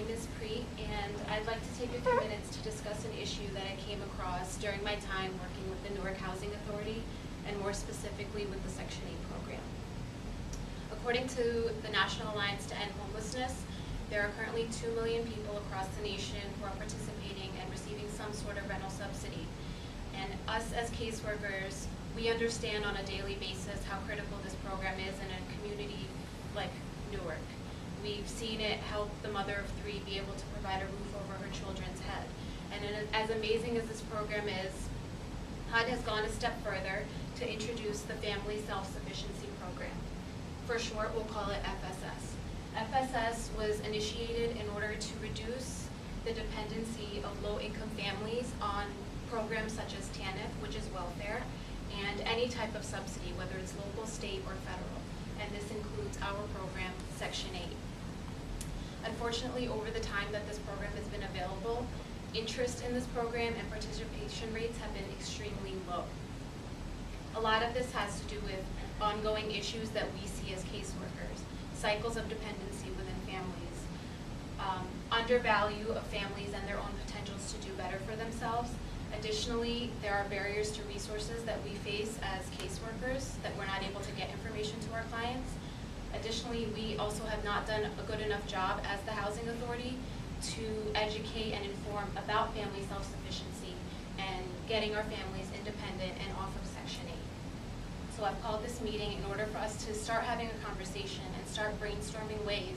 name is Preet, and I'd like to take a few minutes to discuss an issue that I came across during my time working with the Newark Housing Authority, and more specifically with the Section 8 program. According to the National Alliance to End Homelessness, there are currently 2 million people across the nation who are participating and receiving some sort of rental subsidy. And us as caseworkers, we understand on a daily basis how critical this program is in a community like Newark. We've seen it help the mother of 3 be able to provide a roof over her children's head. And as amazing as this program is, HUD has gone a step further to introduce the Family Self-Sufficiency Program. For short, we'll call it FSS. FSS was initiated in order to reduce the dependency of low-income families on programs such as TANF, which is welfare, and any type of subsidy, whether it's local, state, or federal. And this includes our program, Section 8. Unfortunately, over the time that this program has been available, interest in this program and participation rates have been extremely low. A lot of this has to do with ongoing issues that we see as caseworkers, cycles of dependency within families, undervalue of families and their own potentials to do better for themselves. Additionally, there are barriers to resources that we face as caseworkers, that we're not able to get information to our clients. Additionally, we also have not done a good enough job as the Housing Authority to educate and inform about family self-sufficiency and getting our families independent and off of Section 8. So I've called this meeting in order for us to start having a conversation and start brainstorming ways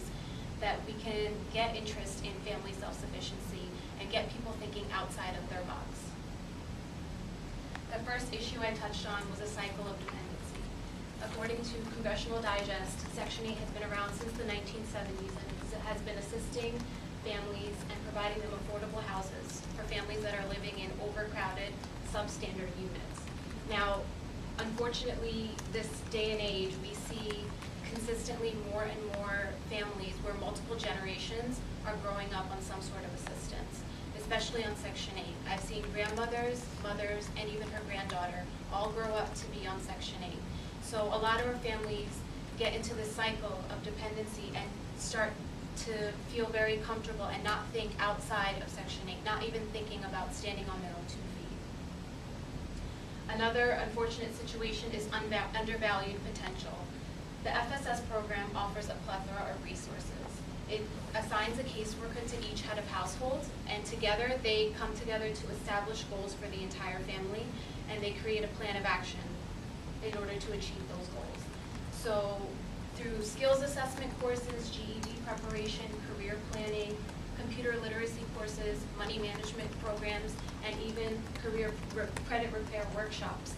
that we can get interest in family self-sufficiency and get people thinking outside of their box. The first issue I touched on was a cycle of dependency. According to Congressional Digest, Section 8 has been around since the 1970s and has been assisting families and providing them affordable houses for families that are living in overcrowded, substandard units. Now, unfortunately, this day and age, we see consistently more and more families where multiple generations are growing up on some sort of assistance, especially on Section 8. I've seen grandmothers, mothers, and even her granddaughter all grow up to be on Section 8. So a lot of our families get into this cycle of dependency and start to feel very comfortable and not think outside of Section 8, not even thinking about standing on their own 2 feet. Another unfortunate situation is undervalued potential. The FSS program offers a plethora of resources. It assigns a caseworker to each head of household, and together they come together to establish goals for the entire family, and they create a plan of action in order to achieve those goals. So through skills assessment courses, GED preparation, career planning, computer literacy courses, money management programs, and even credit repair workshops,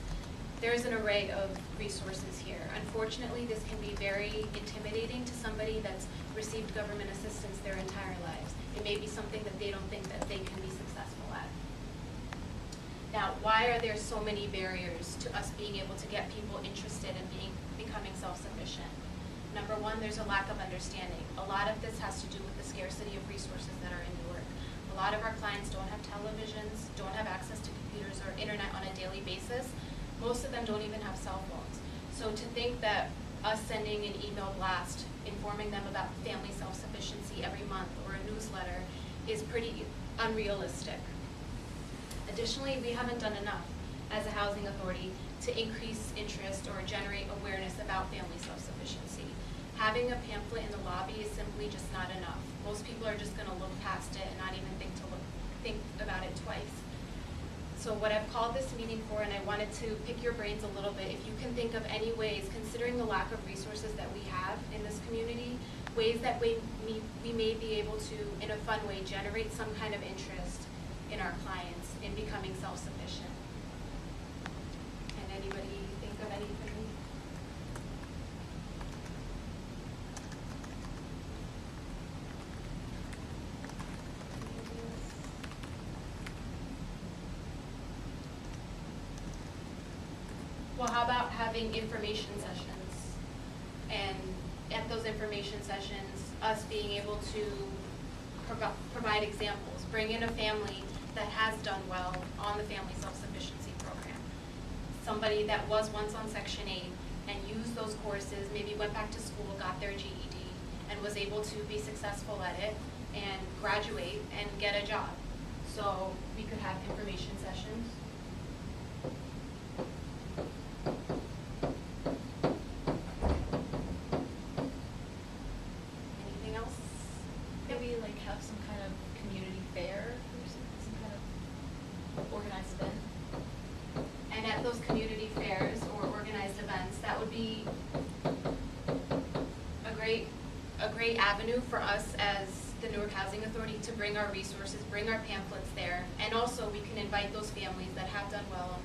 there's an array of resources here. Unfortunately, this can be very intimidating to somebody that's received government assistance their entire lives. It may be something that they don't think that they can be successful at. Now, why are there so many barriers to us being able to get people interested in becoming self-sufficient? Number one, there's a lack of understanding. A lot of this has to do with the scarcity of resources that are in Newark. A lot of our clients don't have televisions, don't have access to computers or internet on a daily basis. Most of them don't even have cell phones. So to think that us sending an email blast informing them about family self-sufficiency every month or a newsletter is pretty unrealistic. Additionally, we haven't done enough as a housing authority to increase interest or generate awareness about family self-sufficiency. Having a pamphlet in the lobby is simply just not enough. Most people are just going to look past it and not even think about it twice. So what I've called this meeting for, and I wanted to pick your brains a little bit, if you can think of any ways, considering the lack of resources that we have in this community, ways that we may be able to, in a fun way, generate some kind of interest in our clients in becoming self-sufficient. Can anybody think of anything? Well, how about having information sessions? And at those information sessions, us being able to provide examples, bring in a family that has done well on the Family Self-Sufficiency Program. Somebody that was once on Section 8 and used those courses, maybe went back to school, got their GED, and was able to be successful at it, and graduate and get a job. So we could have information sessions. Anything else? Maybe like have some kind of community fair or some kind of organized event. And at those community fairs or organized events, that would be a great avenue for us as the Newark Housing Authority to bring our resources, bring our pamphlets there, and also we can invite those families that have done well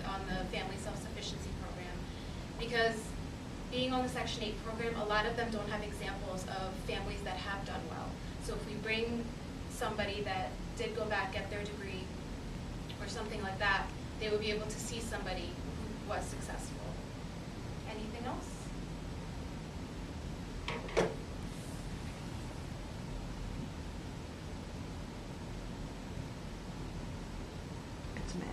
on the Family Self-Sufficiency Program. Because being on the Section 8 program, a lot of them don't have examples of families that have done well. So if we bring somebody that did go back, get their degree, or something like that, they would be able to see somebody who was successful. Anything else? It's mad.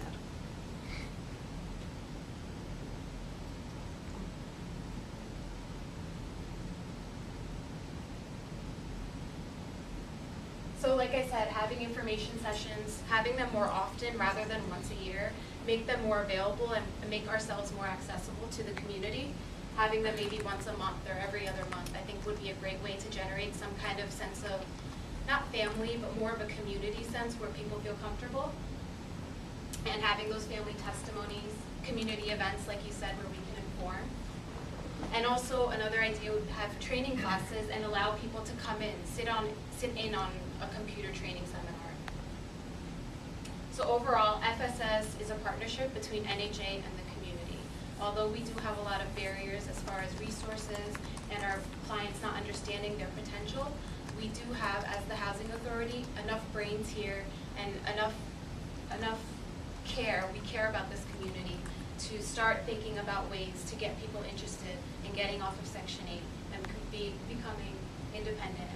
So like I said, having information sessions, having them more often rather than once a year, make them more available and make ourselves more accessible to the community. Having them maybe once a month or every other month, I think would be a great way to generate some kind of sense of, not family, but more of a community sense where people feel comfortable. And having those family testimonies, community events, like you said, where we can inform. And also another idea would have training classes and allow people to come in, sit in on a computer training seminar. So overall, FSS is a partnership between NHA and the community. Although we do have a lot of barriers as far as resources and our clients not understanding their potential, we do have, as the Housing Authority, enough brains here and enough care, we care about this community to start thinking about ways to get people interested in getting off of Section 8 and becoming independent